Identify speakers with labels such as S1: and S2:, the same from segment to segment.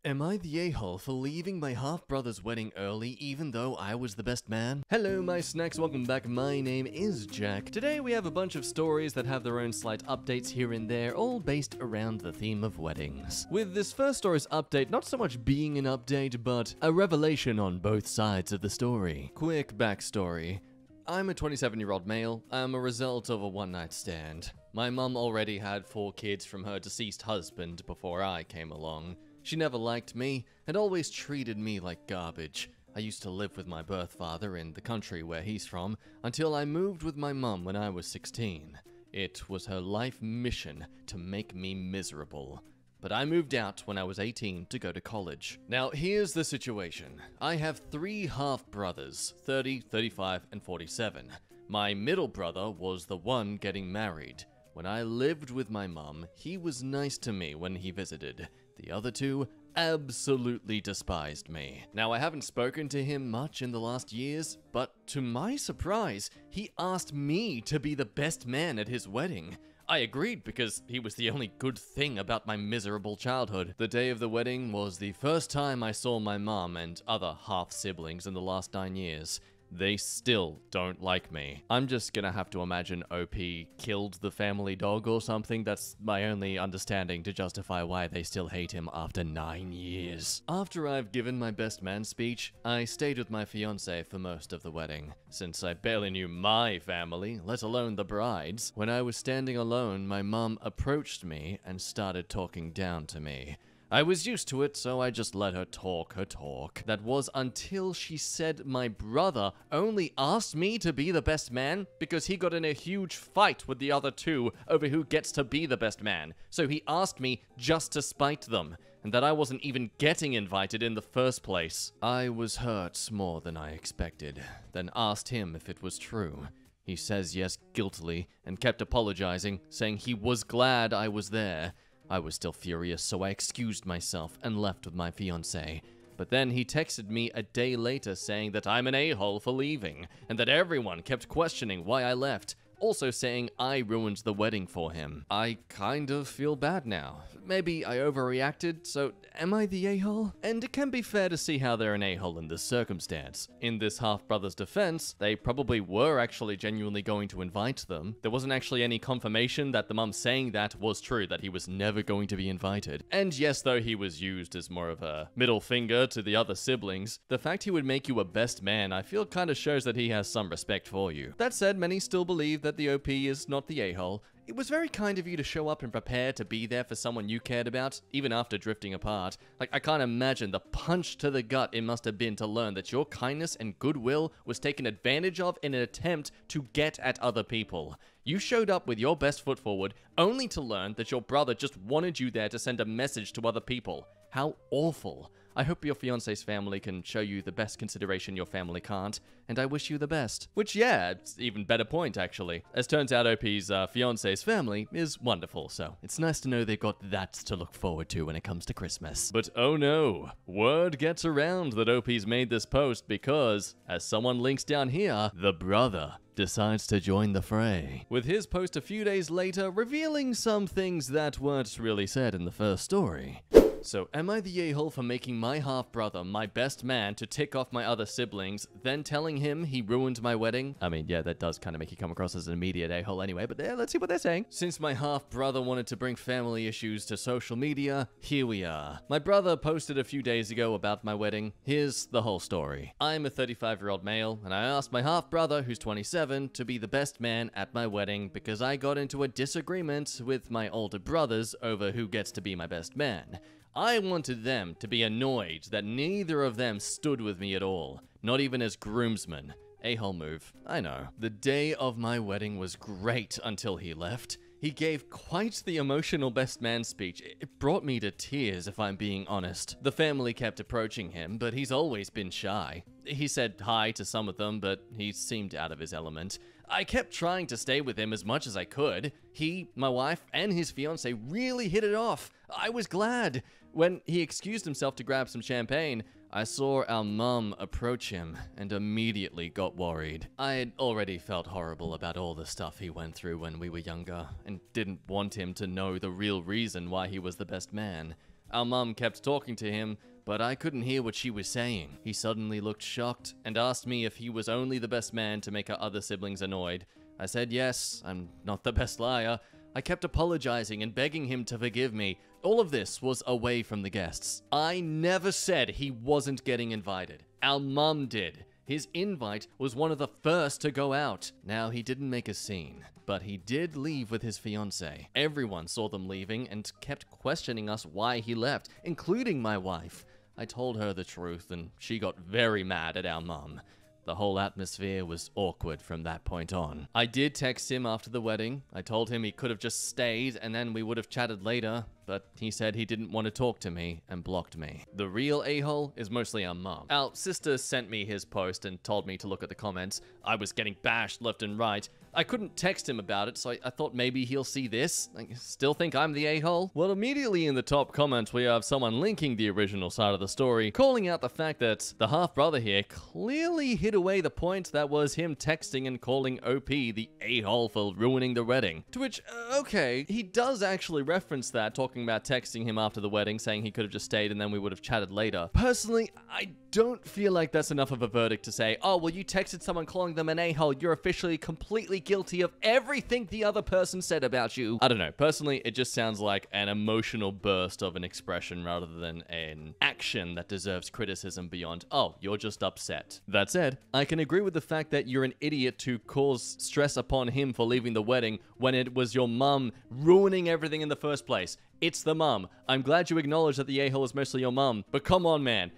S1: Am I the a-hole for leaving my half-brother's wedding early even though I was the best man? Hello my snacks, welcome back, my name is Jack. Today we have a bunch of stories that have their own slight updates here and there, all based around the theme of weddings. With this first story's update not so much being an update, but a revelation on both sides of the story. Quick backstory. I'm a 27-year-old male. I'm a result of a one-night stand. My mum already had 4 kids from her deceased husband before I came along. She never liked me, and always treated me like garbage. I used to live with my birth father in the country where he's from, until I moved with my mum when I was 16. It was her life mission to make me miserable. But I moved out when I was 18 to go to college. Now, here's the situation. I have 3 half-brothers, 30, 35, and 47. My middle brother was the one getting married. When I lived with my mum, he was nice to me when he visited. The other 2 absolutely despised me. Now, I haven't spoken to him much in the last years, but to my surprise, he asked me to be the best man at his wedding. I agreed because he was the only good thing about my miserable childhood. The day of the wedding was the first time I saw my mom and other half-siblings in the last 9 years. They still don't like me. I'm just gonna have to imagine OP killed the family dog or something. That's my only understanding to justify why they still hate him after 9 years. After I've given my best man speech, I stayed with my fiancé for most of the wedding. Since I barely knew my family, let alone the bride's, when I was standing alone, my mum approached me and started talking down to me. I was used to it, so I just let her talk her talk. That was until she said my brother only asked me to be the best man because he got in a huge fight with the other 2 over who gets to be the best man. So he asked me just to spite them, and that I wasn't even getting invited in the first place. I was hurt more than I expected, then asked him if it was true. He says yes guiltily and kept apologizing, saying he was glad I was there. I was still furious, so I excused myself and left with my fiancé. But then he texted me a day later saying that I'm an a-hole for leaving, and that everyone kept questioning why I left, also saying I ruined the wedding for him. I kind of feel bad now. Maybe I overreacted, so am I the a-hole? And it can be fair to see how they're an a-hole in this circumstance. In this half-brother's defense, they probably were actually genuinely going to invite them. There wasn't actually any confirmation that the mum saying that was true, that he was never going to be invited. And yes, though he was used as more of a middle finger to the other siblings, the fact he would make you a best man I feel kind of shows that he has some respect for you. That said, many still believe that the OP is not the a-hole. It was very kind of you to show up and prepare to be there for someone you cared about, even after drifting apart. Like, I can't imagine the punch to the gut it must have been to learn that your kindness and goodwill was taken advantage of in an attempt to get at other people. You showed up with your best foot forward, only to learn that your brother just wanted you there to send a message to other people. How awful. I hope your fiancé's family can show you the best consideration your family can't, and I wish you the best. Which, yeah, it's even better point, actually. As turns out, OP's fiancé's family is wonderful, so it's nice to know they've got that to look forward to when it comes to Christmas. But oh no, word gets around that OP's made this post because, as someone links down here, the brother decides to join the fray, with his post a few days later revealing some things that weren't really said in the first story. So, am I the a-hole for making my half-brother my best man to tick off my other siblings, then telling him he ruined my wedding? I mean, yeah, that does kind of make you come across as an immediate a-hole anyway, but yeah, let's see what they're saying. Since my half-brother wanted to bring family issues to social media, here we are. My brother posted a few days ago about my wedding. Here's the whole story. I'm a 35-year-old male, and I asked my half-brother, who's 27, to be the best man at my wedding because I got into a disagreement with my older brothers over who gets to be my best man. I wanted them to be annoyed that neither of them stood with me at all, not even as groomsmen. A-hole move, I know. The day of my wedding was great until he left. He gave quite the emotional best man speech. It brought me to tears, if I'm being honest. The family kept approaching him, but he's always been shy. He said hi to some of them, but he seemed out of his element. I kept trying to stay with him as much as I could. He, my wife, and his fiancé really hit it off. I was glad. When he excused himself to grab some champagne, I saw our mum approach him and immediately got worried. I had already felt horrible about all the stuff he went through when we were younger and didn't want him to know the real reason why he was the best man. Our mum kept talking to him, but I couldn't hear what she was saying. He suddenly looked shocked and asked me if he was only the best man to make our other siblings annoyed. I said yes, I'm not the best liar. I kept apologizing and begging him to forgive me. All of this was away from the guests. I never said he wasn't getting invited. Our mum did. His invite was one of the first to go out. Now, he didn't make a scene, but he did leave with his fiancée. Everyone saw them leaving and kept questioning us why he left, including my wife. I told her the truth, and she got very mad at our mum. The whole atmosphere was awkward from that point on. I did text him after the wedding. I told him he could have just stayed and then we would have chatted later, but he said he didn't want to talk to me and blocked me. The real a-hole is mostly our mom. Our sister sent me his post and told me to look at the comments. I was getting bashed left and right. I couldn't text him about it, so I thought maybe he'll see this. I still think I'm the a-hole? Well, immediately in the top comments, we have someone linking the original side of the story, calling out the fact that the half-brother here clearly hid away the point that was him texting and calling OP the a-hole for ruining the wedding. To which, okay, he does actually reference that, talking about texting him after the wedding, saying he could have just stayed and then we would have chatted later. Personally, I don't feel like that's enough of a verdict to say, oh, well, you texted someone calling them an a-hole, you're officially completely guilty of everything the other person said about you. I don't know. Personally, it just sounds like an emotional burst of an expression rather than an action that deserves criticism beyond, oh, you're just upset. That said, I can agree with the fact that you're an idiot to cause stress upon him for leaving the wedding when it was your mum ruining everything in the first place. It's the mum. I'm glad you acknowledge that the a-hole is mostly your mum, but come on, man.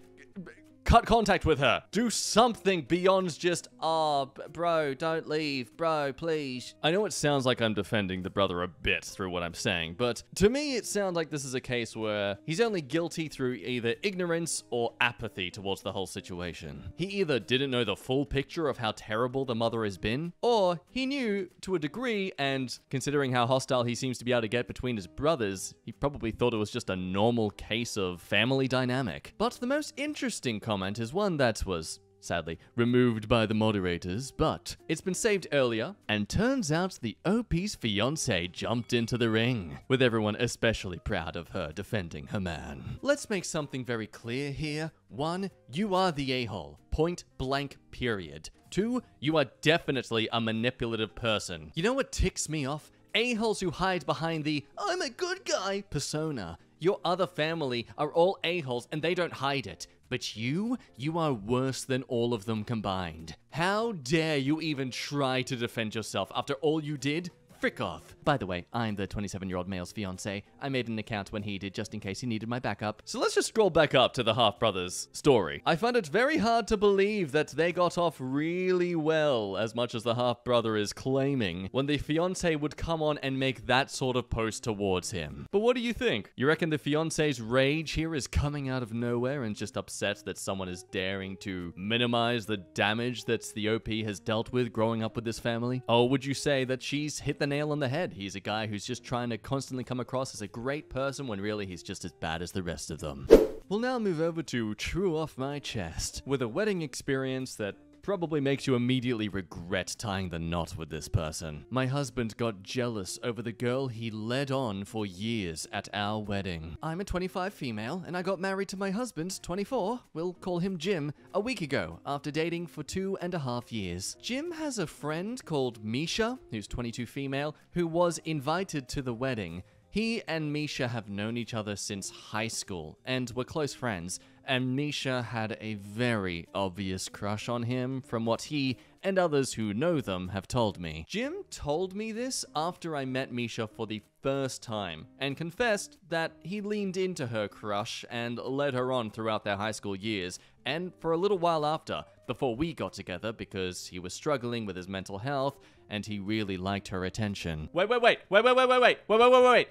S1: Cut contact with her. Do something beyond just, oh, bro, don't leave. Bro, please. I know it sounds like I'm defending the brother a bit through what I'm saying, but to me it sounds like this is a case where he's only guilty through either ignorance or apathy towards the whole situation. He either didn't know the full picture of how terrible the mother has been, or he knew to a degree, and considering how hostile he seems to be able to get between his brothers, he probably thought it was just a normal case of family dynamic. But the most interesting comment is one that was, sadly, removed by the moderators, but it's been saved earlier, and turns out the OP's fiancée jumped into the ring, with everyone especially proud of her defending her man. Let's make something very clear here. 1, you are the a-hole. Point blank, period. 2, you are definitely a manipulative person. You know what ticks me off? A-holes who hide behind the I'm a good guy persona. Your other family are all a-holes and they don't hide it. But you are worse than all of them combined. How dare you even try to defend yourself after all you did? Frick off. By the way, I'm the 27-year-old male's fiancé. I made an account when he did, just in case he needed my backup. So let's just scroll back up to the half-brothers story. I find it very hard to believe that they got off really well, as much as the half-brother is claiming, when the fiancé would come on and make that sort of post towards him. But what do you think? You reckon the fiancé's rage here is coming out of nowhere and just upset that someone is daring to minimize the damage that the OP has dealt with growing up with this family? Or would you say that she's hit the nail on the head? He's a guy who's just trying to constantly come across as a great person when really he's just as bad as the rest of them. We'll now move over to True Off My Chest, with a wedding experience that probably makes you immediately regret tying the knot with this person. My husband got jealous over the girl he led on for years at our wedding. I'm a 25 female, and I got married to my husband, 24, we'll call him Jim, a week ago, after dating for 2.5 years. Jim has a friend called Misha, who's 22 female, who was invited to the wedding. He and Misha have known each other since high school, and were close friends, and Misha had a very obvious crush on him from what he and others who know them have told me. Jim told me this after I met Misha for the first time, and confessed that he leaned into her crush and led her on throughout their high school years, and for a little while after, before we got together because he was struggling with his mental health, and he really liked her attention. Wait.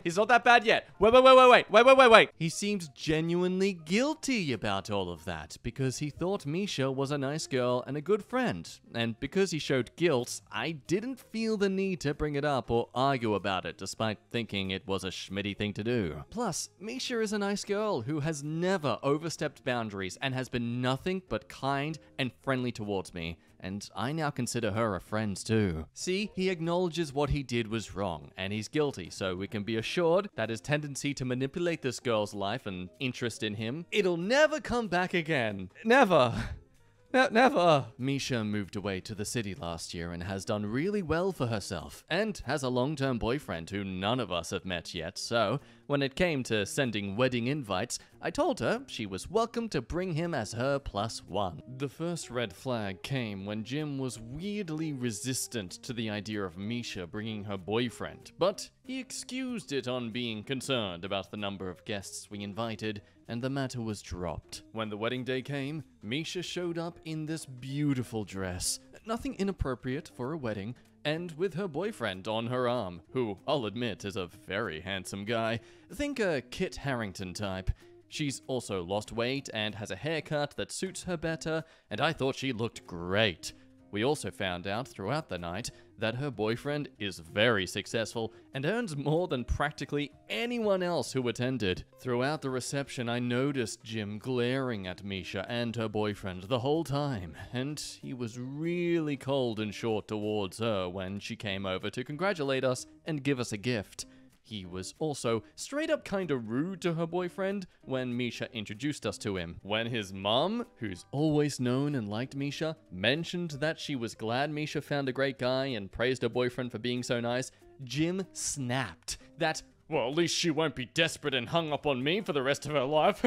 S1: He's not that bad yet. Wait. He seemed genuinely guilty about all of that because he thought Misha was a nice girl and a good friend. And because he showed guilt, I didn't feel the need to bring it up or argue about it despite thinking it was a schmitty thing to do. Plus, Misha is a nice girl who has never overstepped boundaries and has been nothing but kind and friendly towards me. and I now consider her a friend too. See, he acknowledges what he did was wrong, and he's guilty, so we can be assured that his tendency to manipulate this girl's life and interest in him, it'll never come back again. Never. Never! Misha moved away to the city last year and has done really well for herself, and has a long-term boyfriend who none of us have met yet, so when it came to sending wedding invites, I told her she was welcome to bring him as her +1. The first red flag came when Jim was weirdly resistant to the idea of Misha bringing her boyfriend, but he excused it on being concerned about the number of guests we invited, and the matter was dropped. When the wedding day came, Misha showed up in this beautiful dress, nothing inappropriate for a wedding, and with her boyfriend on her arm, who, I'll admit, is a very handsome guy. Think a Kit Harington type. She's also lost weight and has a haircut that suits her better, and I thought she looked great. We also found out throughout the night that her boyfriend is very successful and earns more than practically anyone else who attended. Throughout the reception, I noticed Jim glaring at Misha and her boyfriend the whole time, and he was really cold and short towards her when she came over to congratulate us and give us a gift. He was also straight up kinda rude to her boyfriend when Misha introduced us to him. When his mom, who's always known and liked Misha, mentioned that she was glad Misha found a great guy and praised her boyfriend for being so nice, Jim snapped that, well, at least she won't be desperate and hung up on me for the rest of her life.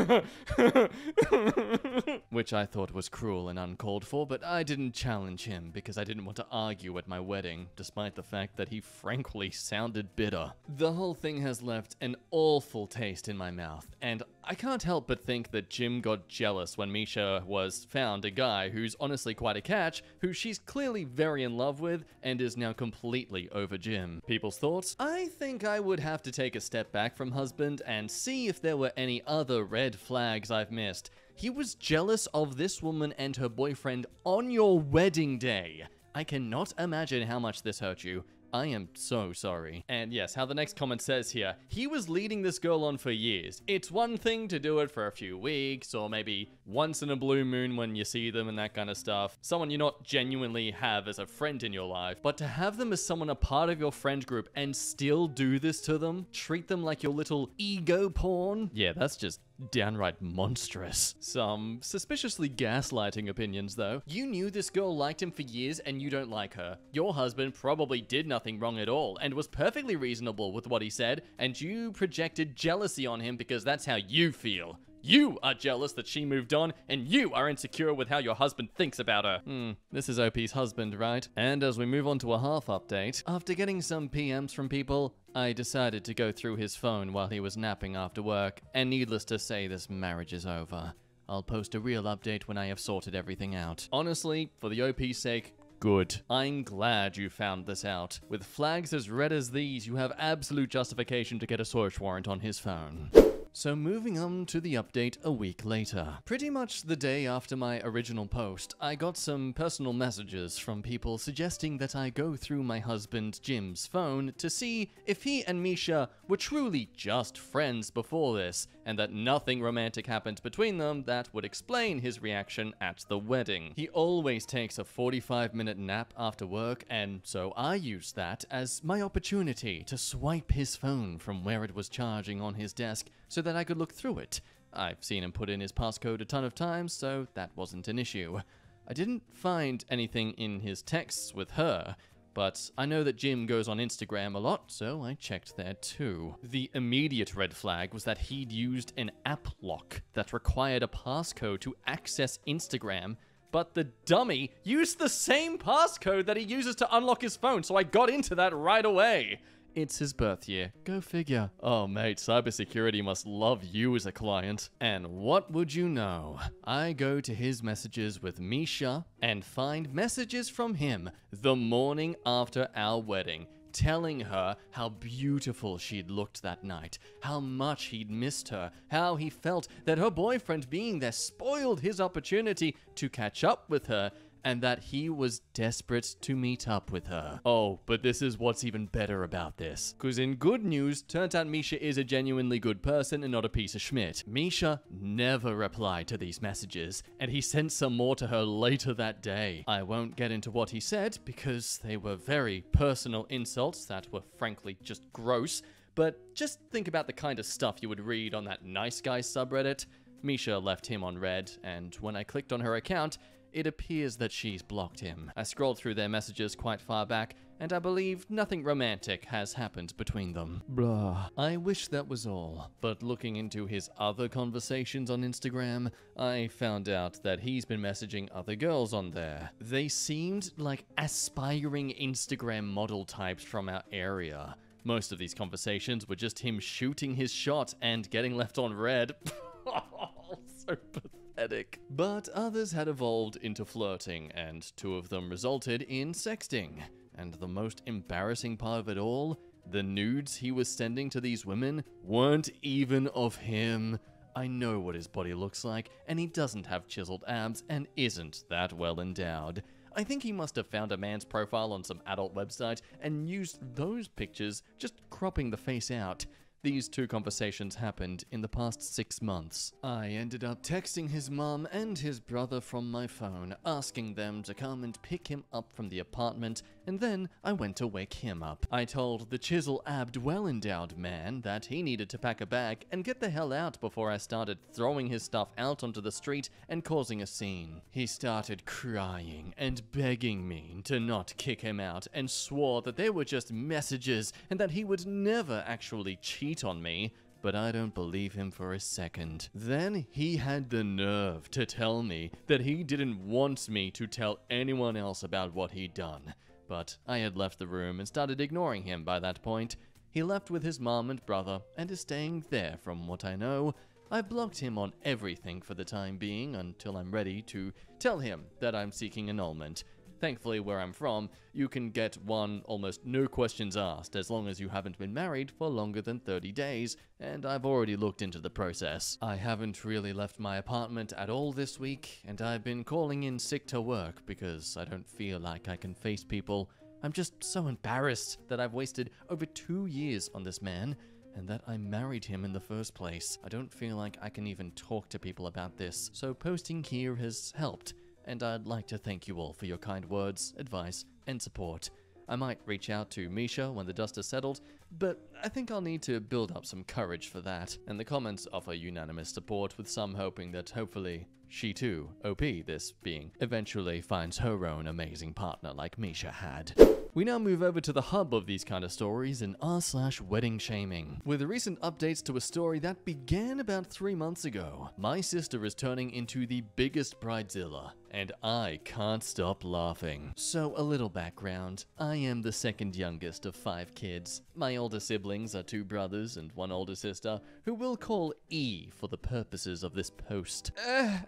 S1: Which I thought was cruel and uncalled for, but I didn't challenge him because I didn't want to argue at my wedding, despite the fact that he frankly sounded bitter. The whole thing has left an awful taste in my mouth, and I can't help but think that Jim got jealous when Misha was found a guy who's honestly quite a catch, who she's clearly very in love with, and is now completely over Jim. People's thoughts? I think I would have to take a step back from husband and see if there were any other red flags I've missed. He was jealous of this woman and her boyfriend on your wedding day. I cannot imagine how much this hurt you. I am so sorry. And yes, how the next comment says here, he was leading this girl on for years. It's one thing to do it for a few weeks, or maybe once in a blue moon when you see them and that kind of stuff. Someone you not genuinely have as a friend in your life. But to have them as someone a part of your friend group and still do this to them, treat them like your little ego porn, yeah, that's just downright monstrous. Some suspiciously gaslighting opinions though. You knew this girl liked him for years and you don't like her. Your husband probably did nothing wrong at all and was perfectly reasonable with what he said, and you projected jealousy on him because that's how you feel. You are jealous that she moved on, and you are insecure with how your husband thinks about her. This is OP's husband, right? And as we move on to a half update, after getting some PMs from people, I decided to go through his phone while he was napping after work, and needless to say, this marriage is over. I'll post a real update when I have sorted everything out. Honestly, for the OP's sake, good. I'm glad you found this out. With flags as red as these, you have absolute justification to get a search warrant on his phone. So moving on to the update a week later. Pretty much the day after my original post, I got some personal messages from people suggesting that I go through my husband Jim's phone to see if he and Misha were truly just friends before this, and that nothing romantic happened between them that would explain his reaction at the wedding. He always takes a 45-minute nap after work, and so I used that as my opportunity to swipe his phone from where it was charging on his desk so that I could look through it. I've seen him put in his passcode a ton of times, so that wasn't an issue. I didn't find anything in his texts with her, but I know that Jim goes on Instagram a lot, so I checked there too. The immediate red flag was that he'd used an app lock that required a passcode to access Instagram, but the dummy used the same passcode that he uses to unlock his phone, so I got into that right away. It's his birth year. Go figure. Oh mate, cybersecurity must love you as a client. And what would you know? I go to his messages with Misha and find messages from him the morning after our wedding, telling her how beautiful she'd looked that night, how much he'd missed her, how he felt that her boyfriend being there spoiled his opportunity to catch up with her, and that he was desperate to meet up with her. Oh, but this is what's even better about this. Because in good news, turns out Misha is a genuinely good person and not a piece of schmidt. Misha never replied to these messages, and he sent some more to her later that day. I won't get into what he said because they were very personal insults that were frankly just gross, but just think about the kind of stuff you would read on that nice guy subreddit. Misha left him on red, and when I clicked on her account, it appears that she's blocked him. I scrolled through their messages quite far back, and I believe nothing romantic has happened between them. Blah. I wish that was all, but looking into his other conversations on Instagram, I found out that he's been messaging other girls on there. They seemed like aspiring Instagram model types from our area. Most of these conversations were just him shooting his shot and getting left on red. So pathetic. But others had evolved into flirting, and 2 of them resulted in sexting. And the most embarrassing part of it all, the nudes he was sending to these women weren't even of him. I know what his body looks like, and he doesn't have chiseled abs and isn't that well endowed. I think he must have found a man's profile on some adult website and used those pictures, just cropping the face out. These 2 conversations happened in the past 6 months. I ended up texting his mom and his brother from my phone, asking them to come and pick him up from the apartment, and then I went to wake him up. I told the chisel-abbed, well-endowed man that he needed to pack a bag and get the hell out before I started throwing his stuff out onto the street and causing a scene. He started crying and begging me to not kick him out, and swore that they were just messages and that he would never actually cheat on me, but I don't believe him for a second. Then he had the nerve to tell me that he didn't want me to tell anyone else about what he'd done. But I had left the room and started ignoring him by that point. He left with his mom and brother and is staying there from what I know. I blocked him on everything for the time being until I'm ready to tell him that I'm seeking annulment. Thankfully, where I'm from, you can get one almost no questions asked as long as you haven't been married for longer than 30 days, and I've already looked into the process. I haven't really left my apartment at all this week, and I've been calling in sick to work because I don't feel like I can face people. I'm just so embarrassed that I've wasted over 2 years on this man, and that I married him in the first place. I don't feel like I can even talk to people about this, so posting here has helped. And I'd like to thank you all for your kind words, advice, and support. I might reach out to Misha when the dust has settled, but I think I'll need to build up some courage for that. And the comments offer unanimous support, with some hoping that hopefully she too, OP this being, eventually finds her own amazing partner like Misha had. We now move over to the hub of these kind of stories in r/wedding shaming, with recent updates to a story that began about 3 months ago. My sister is turning into the biggest bridezilla, and I can't stop laughing. So a little background. I am the second youngest of 5 kids. My older siblings are 2 brothers and 1 older sister, who we'll call E for the purposes of this post.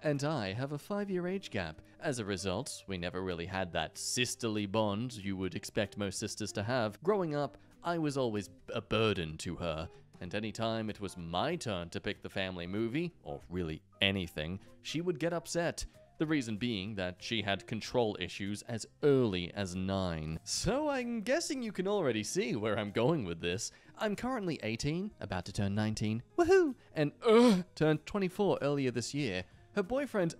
S1: And I have a 5-year age gap. As a result, we never really had that sisterly bond you would expect most sisters to have. Growing up, I was always a burden to her, and anytime it was my turn to pick the family movie, or really anything, she would get upset. The reason being that she had control issues as early as 9. So I'm guessing you can already see where I'm going with this. I'm currently 18, about to turn 19, woohoo, and turned 24 earlier this year. Her boyfriend,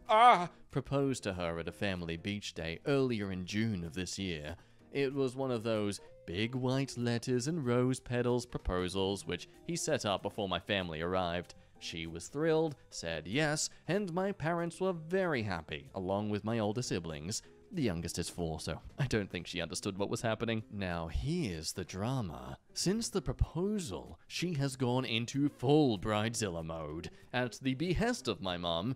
S1: proposed to her at a family beach day earlier in June of this year. It was one of those big white letters and rose petals proposals which he set up before my family arrived. She was thrilled, said yes, and my parents were very happy, along with my older siblings. The youngest is 4, so I don't think she understood what was happening. Now here's the drama. Since the proposal, she has gone into full bridezilla mode. At the behest of my mom,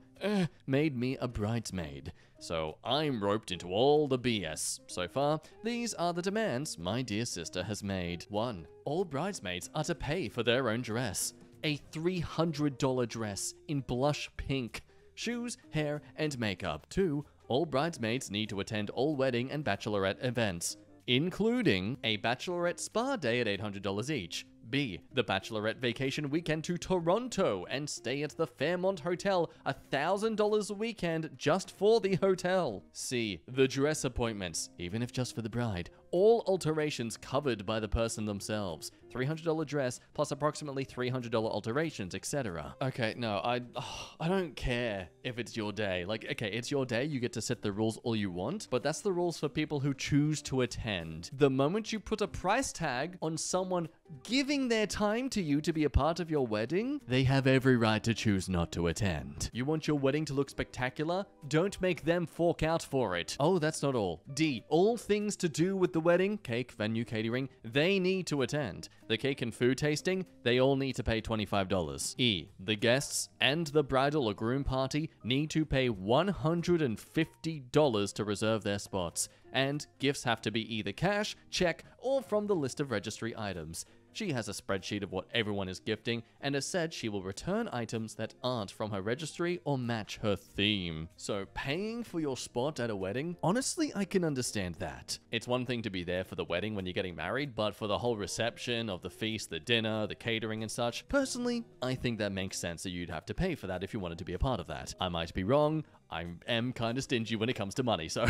S1: made me a bridesmaid. So I'm roped into all the BS. So far, these are the demands my dear sister has made. 1. All bridesmaids are to pay for their own dress. A $300 dress in blush pink. Shoes, hair, and makeup. 2. All bridesmaids need to attend all wedding and bachelorette events, including a bachelorette spa day at $800 each, B. The bachelorette vacation weekend to Toronto and stay at the Fairmont Hotel, $1,000 a weekend just for the hotel. C. The dress appointments, even if just for the bride. All alterations covered by the person themselves. $300 dress plus approximately $300 alterations, etc. Okay, no, I don't care if it's your day. Like, okay, it's your day, you get to set the rules all you want, but that's the rules for people who choose to attend. The moment you put a price tag on someone giving their time to you to be a part of your wedding, they have every right to choose not to attend. You want your wedding to look spectacular? Don't make them fork out for it. Oh, that's not all. D. All things to do with the wedding, cake, venue, catering, they need to attend. The cake and food tasting, they all need to pay $25. E. The guests and the bridal or groom party need to pay $150 to reserve their spots. And gifts have to be either cash, check, or from the list of registry items. She has a spreadsheet of what everyone is gifting and has said she will return items that aren't from her registry or match her theme. So paying for your spot at a wedding? Honestly, I can understand that. It's one thing to be there for the wedding when you're getting married, but for the whole reception of the feast, the dinner, the catering and such, personally, I think that makes sense that you'd have to pay for that if you wanted to be a part of that. I might be wrong. I am kind of stingy when it comes to money, so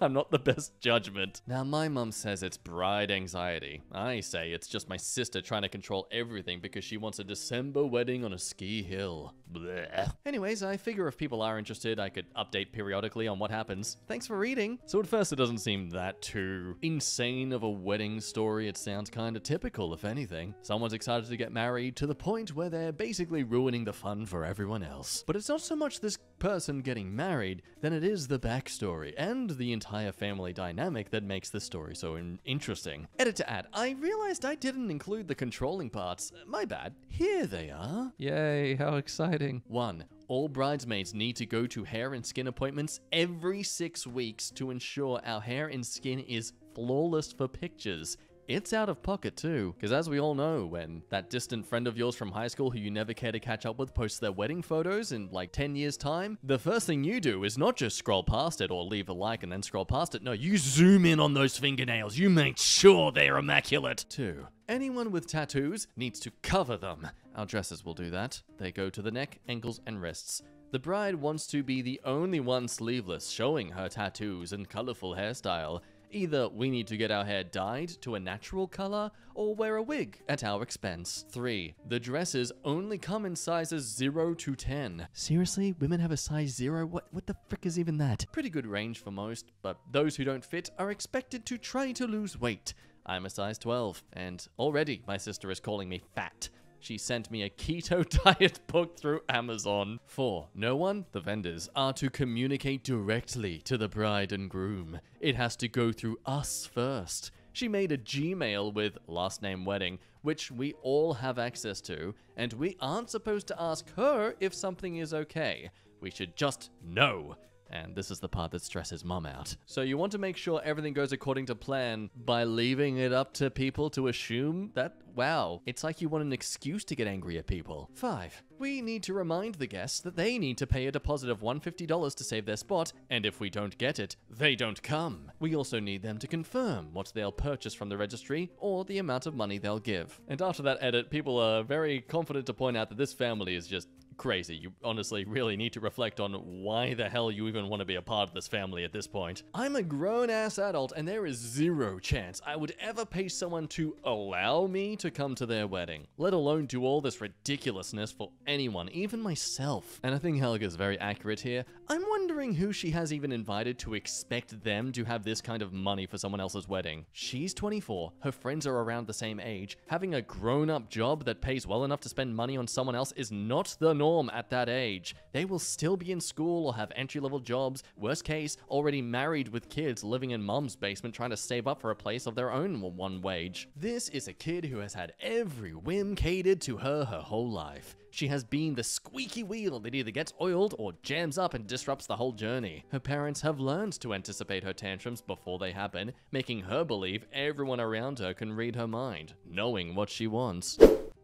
S1: I'm not the best judgment. Now, my mum says it's bride anxiety. I say it's just my sister trying to control everything because she wants a December wedding on a ski hill. Blech. Anyways, I figure if people are interested, I could update periodically on what happens. Thanks for reading. So at first, it doesn't seem that too insane of a wedding story. It sounds kind of typical, if anything. Someone's excited to get married to the point where they're basically ruining the fun for everyone else. But it's not so much this person getting married than it is the backstory and the entire family dynamic that makes this story so interesting. Edit to add, I realized I didn't include the controlling parts. My bad. Here they are. Yay, how exciting. 1. All bridesmaids need to go to hair and skin appointments every 6 weeks to ensure our hair and skin is flawless for pictures. It's out of pocket too, because as we all know, when that distant friend of yours from high school who you never care to catch up with posts their wedding photos in like 10 years time, the first thing you do is not just scroll past it or leave a like and then scroll past it. No, you zoom in on those fingernails. You make sure they're immaculate. 2. Anyone with tattoos needs to cover them. Our dresses will do that. They go to the neck, ankles, and wrists. The bride wants to be the only one sleeveless, showing her tattoos and colorful hairstyle. Either we need to get our hair dyed to a natural color, or wear a wig at our expense. 3. The dresses only come in sizes 0 to 10. Seriously? Women have a size 0? What the frick is even that? Pretty good range for most, but those who don't fit are expected to try to lose weight. I'm a size 12, and already my sister is calling me fat. She sent me a keto diet book through Amazon. 4. No one, the vendors, are to communicate directly to the bride and groom. It has to go through us first. She made a Gmail with last name wedding, which we all have access to, and we aren't supposed to ask her if something is okay. We should just know. And this is the part that stresses mum out. So you want to make sure everything goes according to plan by leaving it up to people to assume that, wow, it's like you want an excuse to get angry at people. 5. We need to remind the guests that they need to pay a deposit of $150 to save their spot, and if we don't get it, they don't come. We also need them to confirm what they'll purchase from the registry or the amount of money they'll give. And after that edit, people are very confident to point out that this family is just crazy. You honestly really need to reflect on why the hell you even want to be a part of this family at this point. I'm a grown-ass adult, and there is 0 chance I would ever pay someone to allow me to come to their wedding, let alone do all this ridiculousness for anyone, even myself. And I think Helga's very accurate here. I'm wondering who she has even invited to expect them to have this kind of money for someone else's wedding. She's 24, her friends are around the same age. Having a grown-up job that pays well enough to spend money on someone else is not the norm at that age. They will still be in school or have entry-level jobs, worst case, already married with kids living in mom's basement trying to save up for a place of their own one wage. This is a kid who has had every whim catered to her whole life. She has been the squeaky wheel that either gets oiled or jams up and disrupts the whole journey. Her parents have learned to anticipate her tantrums before they happen, making her believe everyone around her can read her mind, knowing what she wants.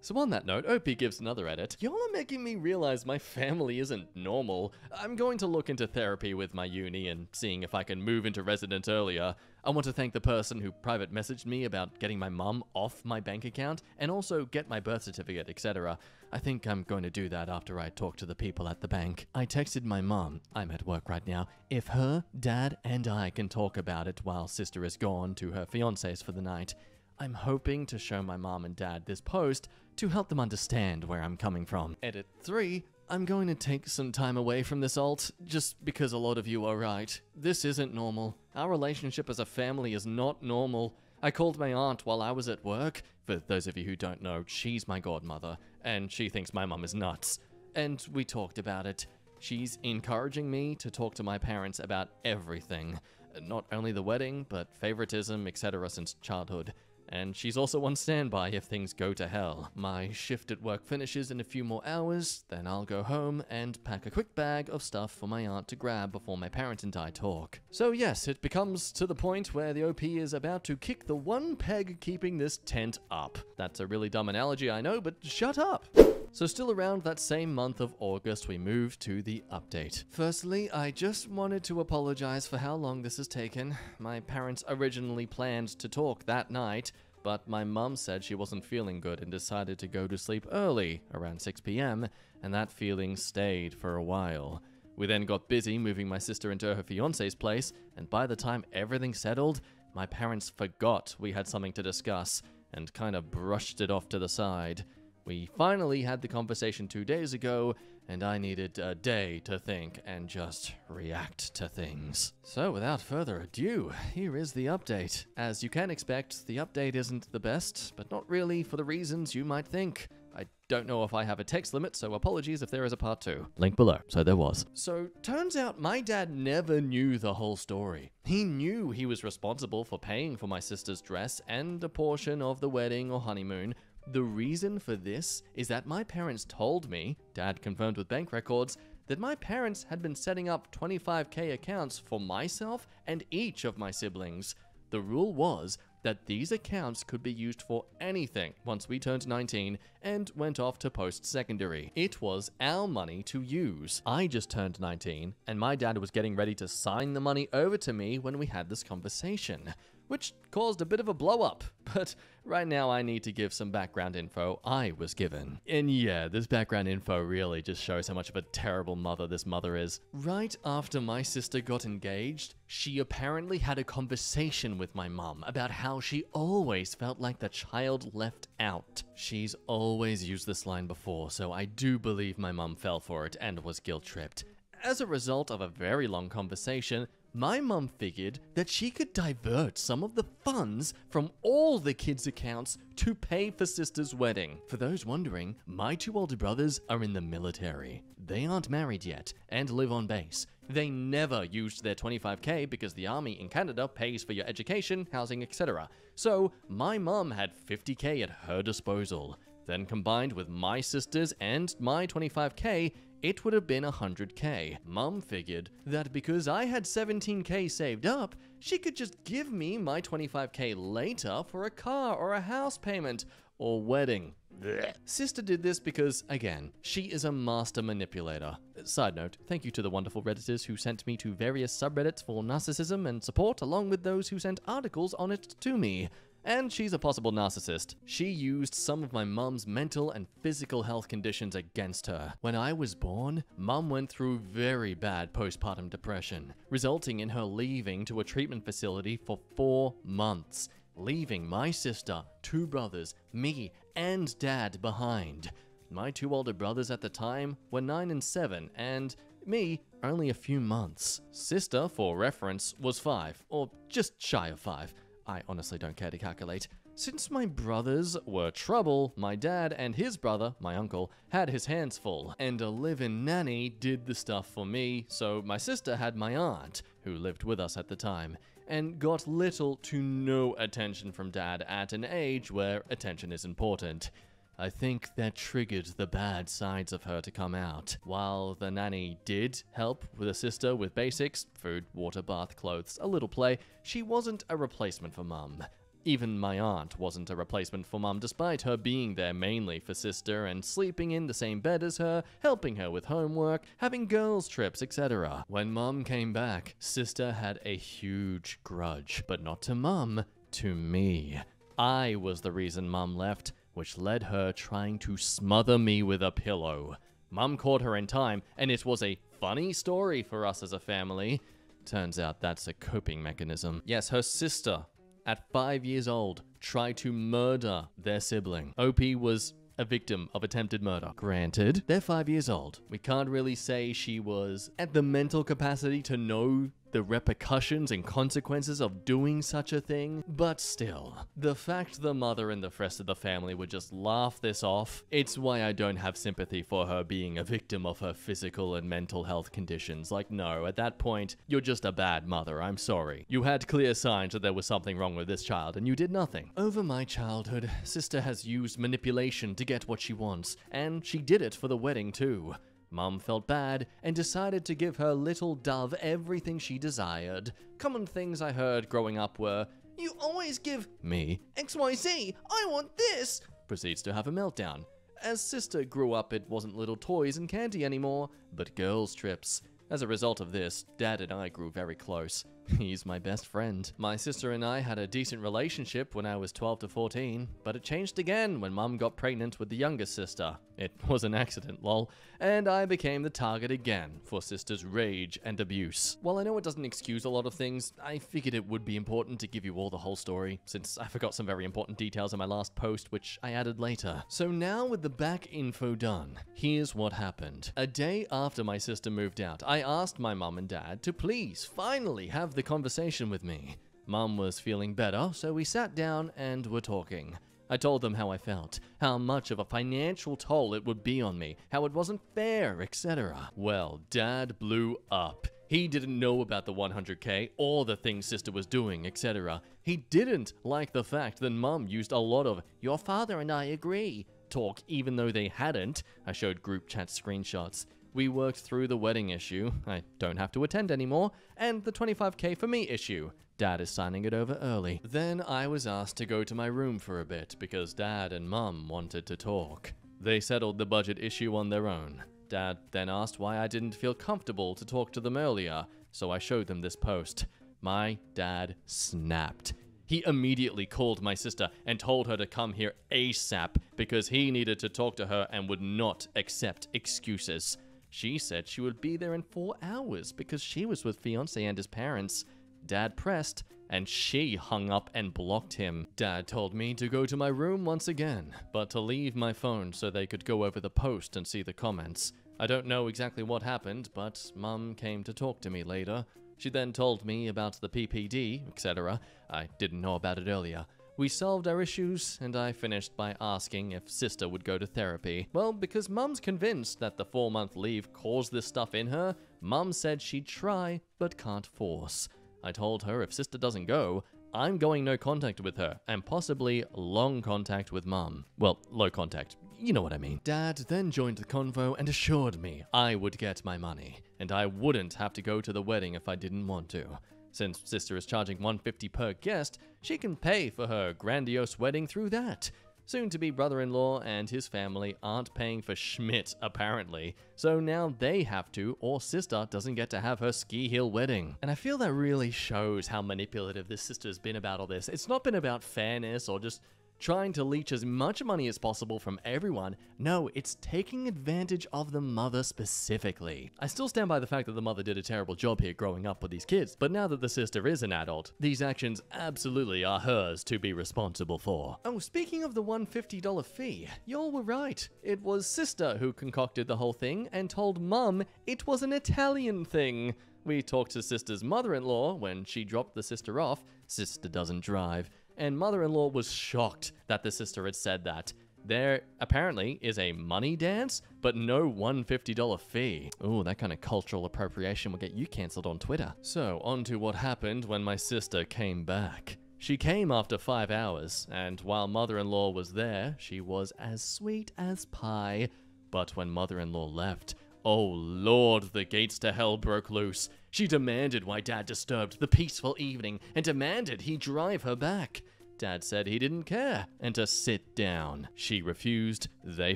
S1: So on that note, OP gives another edit. Y'all are making me realize my family isn't normal. I'm going to look into therapy with my uni and seeing if I can move into resident earlier. I want to thank the person who private messaged me about getting my mum off my bank account and also get my birth certificate, etc. I think I'm going to do that after I talk to the people at the bank. I texted my mum, I'm at work right now, if her, dad, and I can talk about it while sister is gone to her fiance's for the night. I'm hoping to show my mom and dad this post to help them understand where I'm coming from. Edit 3. I'm going to take some time away from this alt, just because a lot of you are right. This isn't normal. Our relationship as a family is not normal. I called my aunt while I was at work. For those of you who don't know, she's my godmother, and she thinks my mum is nuts. And we talked about it. She's encouraging me to talk to my parents about everything. Not only the wedding, but favoritism, etc. since childhood. And she's also on standby if things go to hell. My shift at work finishes in a few more hours, then I'll go home and pack a quick bag of stuff for my aunt to grab before my parents and I talk. So yes, it becomes to the point where the OP is about to kick the one peg keeping this tent up. That's a really dumb analogy, I know, but shut up! So still around that same month of August, we moved to the update. Firstly, I just wanted to apologize for how long this has taken. My parents originally planned to talk that night, but my mum said she wasn't feeling good and decided to go to sleep early, around 6 p.m., and that feeling stayed for a while. We then got busy moving my sister into her fiance's place, and by the time everything settled, my parents forgot we had something to discuss, and kind of brushed it off to the side. We finally had the conversation 2 days ago, and I needed a day to think and just react to things. So without further ado, here is the update. As you can expect, the update isn't the best, but not really for the reasons you might think. I don't know if I have a text limit, so apologies if there is a part 2. Link below. So there was. So turns out my dad never knew the whole story. He knew he was responsible for paying for my sister's dress and a portion of the wedding or honeymoon. The reason for this is that my parents told me, Dad confirmed with bank records, that my parents had been setting up 25k accounts for myself and each of my siblings. The rule was that these accounts could be used for anything once we turned 19 and went off to post-secondary. It was our money to use. I just turned 19, and my dad was getting ready to sign the money over to me when we had this conversation, which caused a bit of a blow-up. But right now I need to give some background info I was given. And yeah, this background info really just shows how much of a terrible mother this mother is. Right after my sister got engaged, she apparently had a conversation with my mum about how she always felt like the child left out. She's always used this line before, so I do believe my mum fell for it and was guilt-tripped. As a result of a very long conversation, my mum figured that she could divert some of the funds from all the kids' accounts to pay for sister's wedding. For those wondering, my 2 older brothers are in the military. They aren't married yet and live on base. They never used their 25k because the army in Canada pays for your education, housing, etc. So my mum had 50k at her disposal. Then combined with my sister's and my 25k, it would have been 100k. Mum figured that because I had 17k saved up, she could just give me my 25k later for a car or a house payment or wedding. Blech. Sister did this because, again, she is a master manipulator. Side note, thank you to the wonderful Redditors who sent me to various subreddits for narcissism and support, along with those who sent articles on it to me. And she's a possible narcissist. She used some of my mum's mental and physical health conditions against her. When I was born, mum went through very bad postpartum depression, resulting in her leaving to a treatment facility for 4 months, leaving my sister, 2 brothers, me, and dad behind. My 2 older brothers at the time were 9 and 7, and me, only a few months. Sister, for reference, was 5, or just shy of 5. I honestly don't care to calculate. Since my brothers were trouble, my dad and his brother, my uncle, had his hands full, and a live-in nanny did the stuff for me, so my sister had my aunt, who lived with us at the time, and got little to no attention from dad at an age where attention is important. I think that triggered the bad sides of her to come out. While the nanny did help with a sister with basics, food, water, bath, clothes, a little play, she wasn't a replacement for mum. Even my aunt wasn't a replacement for mum, despite her being there mainly for sister and sleeping in the same bed as her, helping her with homework, having girls' trips, etc. When mum came back, sister had a huge grudge, but not to mum, to me. I was the reason mum left, which led her trying to smother me with a pillow. Mum caught her in time, and it was a funny story for us as a family. Turns out that's a coping mechanism. Yes, her sister, at 5 years old, tried to murder their sibling. OP was a victim of attempted murder. Granted, they're 5 years old. We can't really say she was at the mental capacity to know the repercussions and consequences of doing such a thing, but still, the fact the mother and the rest of the family would just laugh this off, it's why I don't have sympathy for her being a victim of her physical and mental health conditions. Like, no, at that point, you're just a bad mother, I'm sorry. You had clear signs that there was something wrong with this child, and you did nothing. Over my childhood, sister has used manipulation to get what she wants, and she did it for the wedding too. Mum felt bad and decided to give her little dove everything she desired. Common things I heard growing up were, "You always give me XYZ, I want this," proceeds to have a meltdown. As sister grew up, it wasn't little toys and candy anymore, but girls' trips. As a result of this, Dad and I grew very close. He's my best friend. My sister and I had a decent relationship when I was 12 to 14, but it changed again when Mum got pregnant with the youngest sister. It was an accident, lol, and I became the target again for sister's rage and abuse. While I know it doesn't excuse a lot of things, I figured it would be important to give you all the whole story, since I forgot some very important details in my last post, which I added later. So now with the back info done, here's what happened. A day after my sister moved out, I asked my mum and dad to please finally have the conversation with me. Mum was feeling better, so we sat down and were talking. I told them how I felt, how much of a financial toll it would be on me, how it wasn't fair, etc. Well, Dad blew up. He didn't know about the 100k or the things sister was doing, etc. He didn't like the fact that Mum used a lot of "your father and I agree" talk, even though they hadn't. I showed group chat screenshots. We worked through the wedding issue, I don't have to attend anymore, and the 25k for me issue. Dad is signing it over early. Then I was asked to go to my room for a bit because Dad and Mum wanted to talk. They settled the budget issue on their own. Dad then asked why I didn't feel comfortable to talk to them earlier, so I showed them this post. My dad snapped. He immediately called my sister and told her to come here ASAP because he needed to talk to her and would not accept excuses. She said she would be there in 4 hours because she was with fiancé and his parents. Dad pressed, and she hung up and blocked him. Dad told me to go to my room once again, but to leave my phone so they could go over the post and see the comments. I don't know exactly what happened, but Mum came to talk to me later. She then told me about the PPD, etc. I didn't know about it earlier. We solved our issues, and I finished by asking if sister would go to therapy. Well, because Mum's convinced that the 4-month leave caused this stuff in her, Mum said she'd try, but can't force. I told her if sister doesn't go, I'm going no contact with her, and possibly long contact with Mum. Well, low contact, you know what I mean. Dad then joined the convo and assured me I would get my money, and I wouldn't have to go to the wedding if I didn't want to. Since sister is charging $150 per guest, she can pay for her grandiose wedding through that. Soon-to-be brother-in-law and his family aren't paying for Schmidt, apparently, so now they have to, or sister doesn't get to have her ski hill wedding. And I feel that really shows how manipulative this sister's been about all this. It's not been about fairness or just trying to leech as much money as possible from everyone. No, it's taking advantage of the mother specifically. I still stand by the fact that the mother did a terrible job here growing up with these kids, but now that the sister is an adult, these actions absolutely are hers to be responsible for. Oh, speaking of the $150 fee, y'all were right. It was sister who concocted the whole thing and told Mum it was an Italian thing. We talked to sister's mother-in-law when she dropped the sister off. Sister doesn't drive. And mother-in-law was shocked that the sister had said that. There apparently is a money dance, but no $150 fee. Ooh, that kind of cultural appropriation will get you cancelled on Twitter. So, on to what happened when my sister came back. She came after 5 hours, and while mother-in-law was there, she was as sweet as pie. But when mother-in-law left, oh lord, the gates to hell broke loose. She demanded why Dad disturbed the peaceful evening and demanded he drive her back. Dad said he didn't care and to sit down. She refused. They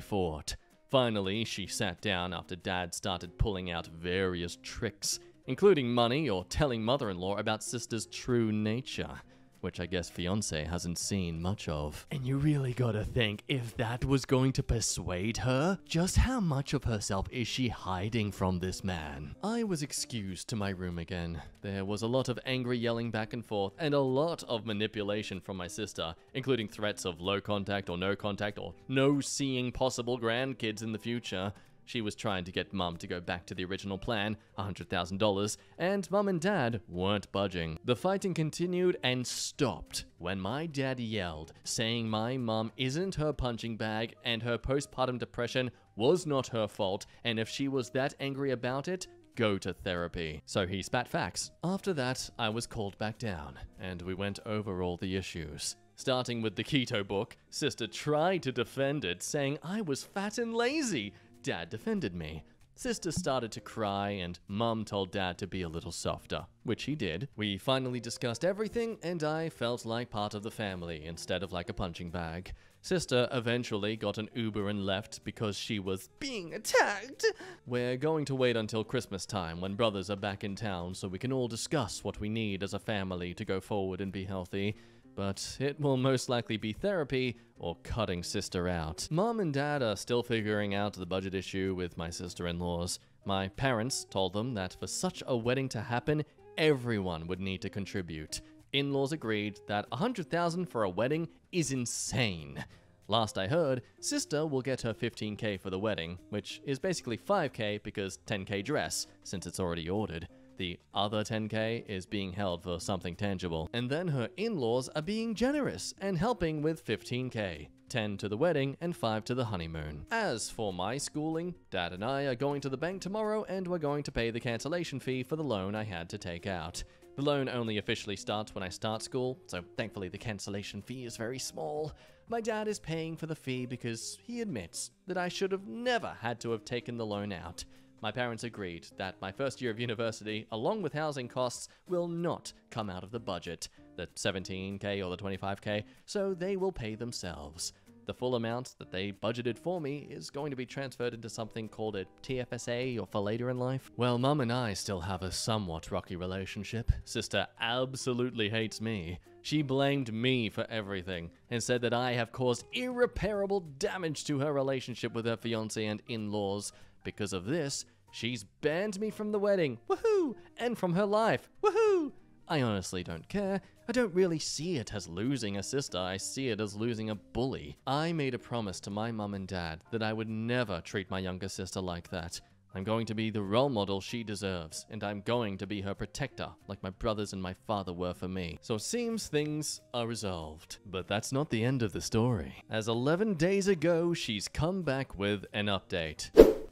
S1: fought. Finally, she sat down after Dad started pulling out various tricks, including money or telling mother-in-law about sister's true nature, which I guess fiancé hasn't seen much of. And you really gotta think, if that was going to persuade her, just how much of herself is she hiding from this man? I was excused to my room again. There was a lot of angry yelling back and forth, and a lot of manipulation from my sister, including threats of low contact or no seeing possible grandkids in the future. She was trying to get Mum to go back to the original plan, $100,000, and Mum and Dad weren't budging. The fighting continued and stopped when my dad yelled, saying my mum isn't her punching bag and her postpartum depression was not her fault, and if she was that angry about it, go to therapy. So he spat facts. After that, I was called back down, and we went over all the issues. Starting with the keto book, sister tried to defend it, saying I was fat and lazy. Dad defended me. Sister started to cry and Mum told Dad to be a little softer, which he did. We finally discussed everything and I felt like part of the family instead of like a punching bag. Sister eventually got an Uber and left because she was being attacked. We're going to wait until Christmas time when brothers are back in town so we can all discuss what we need as a family to go forward and be healthy. But it will most likely be therapy or cutting sister out. Mom and Dad are still figuring out the budget issue with my sister-in-laws. My parents told them that for such a wedding to happen, everyone would need to contribute. In-laws agreed that $100,000 for a wedding is insane. Last I heard, sister will get her $15K for the wedding, which is basically $5K because $10K dress, since it's already ordered. The other $10K is being held for something tangible. And then her in-laws are being generous and helping with $15K. 10 to the wedding and 5 to the honeymoon. As for my schooling, Dad and I are going to the bank tomorrow and we're going to pay the cancellation fee for the loan I had to take out. The loan only officially starts when I start school, so thankfully the cancellation fee is very small. My dad is paying for the fee because he admits that I should have never had to have taken the loan out. My parents agreed that my first year of university, along with housing costs, will not come out of the budget, the $17K or the $25K, so they will pay themselves. The full amount that they budgeted for me is going to be transferred into something called a TFSA or for later in life. Well, Mum and I still have a somewhat rocky relationship. Sister absolutely hates me. She blamed me for everything and said that I have caused irreparable damage to her relationship with her fiancé and in-laws. Because of this, she's banned me from the wedding, woohoo, and from her life, woohoo! I honestly don't care. I don't really see it as losing a sister, I see it as losing a bully. I made a promise to my mum and dad that I would never treat my younger sister like that. I'm going to be the role model she deserves, and I'm going to be her protector, like my brothers and my father were for me. So it seems things are resolved. But that's not the end of the story, as 11 days ago, she's come back with an update.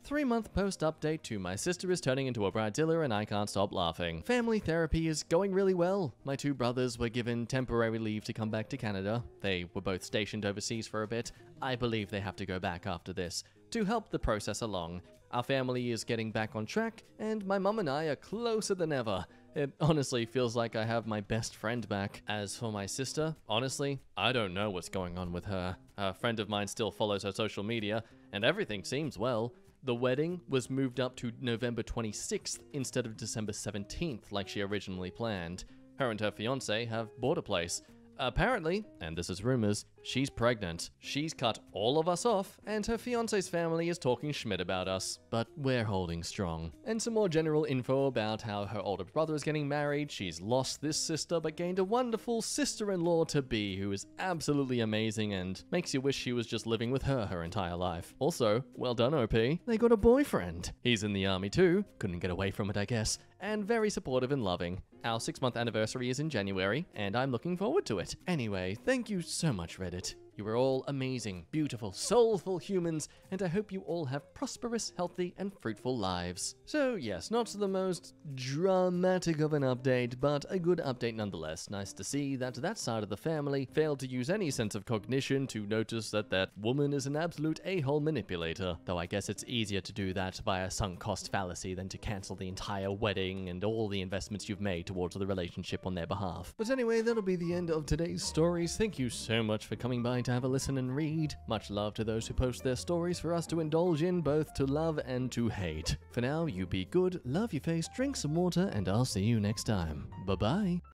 S1: 3-month post-update to my sister is turning into a bridezilla and I can't stop laughing. Family therapy is going really well. My 2 brothers were given temporary leave to come back to Canada. They were both stationed overseas for a bit. I believe they have to go back after this to help the process along. Our family is getting back on track and my mum and I are closer than ever. It honestly feels like I have my best friend back. As for my sister, honestly, I don't know what's going on with her. A friend of mine still follows her social media and everything seems well. The wedding was moved up to November 26th instead of December 17th like she originally planned. Her and her fiancé have bought a place. Apparently, and this is rumors, she's pregnant. She's cut all of us off, and her fiancé's family is talking schmidt about us, but we're holding strong. And some more general info about how her older brother is getting married. She's lost this sister, but gained a wonderful sister-in-law-to-be who is absolutely amazing and makes you wish she was just living with her entire life. Also, well done, OP. They got a boyfriend. He's in the army too. Couldn't get away from it, I guess. And very supportive and loving. Our 6-month anniversary is in January, and I'm looking forward to it. Anyway, thank you so much, Reddit. You are all amazing, beautiful, soulful humans, and I hope you all have prosperous, healthy, and fruitful lives. So yes, not the most dramatic of an update, but a good update nonetheless. Nice to see that that side of the family failed to use any sense of cognition to notice that that woman is an absolute a-hole manipulator. Though I guess it's easier to do that via sunk cost fallacy than to cancel the entire wedding and all the investments you've made towards the relationship on their behalf. But anyway, that'll be the end of today's stories. Thank you so much for coming by to have a listen and read. Much love to those who post their stories for us to indulge in, both to love and to hate. For now, you be good, love your face, drink some water, and I'll see you next time. Bye-bye.